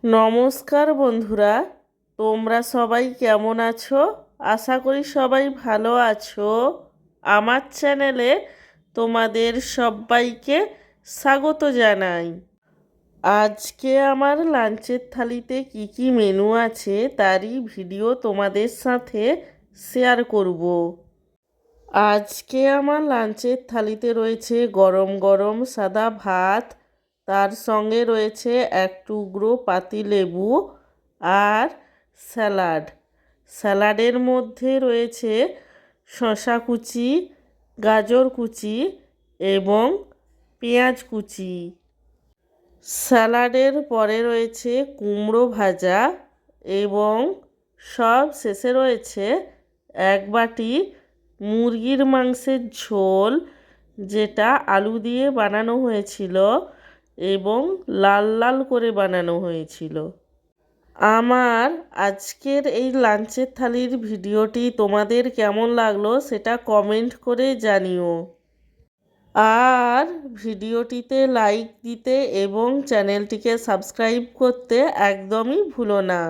নমস্কার বন্ধুরা, তোমরা সবাই কেমন আছো? আশা করি সবাই ভালো আছো। আমার চ্যানেলে তোমাদের সবাইকে স্বাগত জানাই। আজকে আমার লাঞ্চের থালিতে কি কি মেনু আছে তারই ভিডিও তোমাদের সাথে শেয়ার করব। আজকে আমার লাঞ্চের থালিতে রয়েছে গরম গরম সাদা ভাত, তার সঙ্গে রয়েছে এক টুকরো পাতিলেবু আর স্যালাড। স্যালাডের মধ্যে রয়েছে শসা কুচি, গাজর কুচি এবং পেঁয়াজ কুচি। স্যালাডের পরে রয়েছে কুমড়ো ভাজা এবং সব শেষে রয়েছে এক বাটি মুরগির মাংসের ঝোল, যেটা আলু দিয়ে বানানো হয়েছিল এবং লাল লাল করে বানানো হয়েছিল। আমার আজকের এই লাঞ্চের থালির ভিডিওটি তোমাদের কেমন লাগলো সেটা কমেন্ট করে জানিও। আর ভিডিওটিতে লাইক দিতে এবং চ্যানেলটিকে সাবস্ক্রাইব করতে একদমই ভুলো না।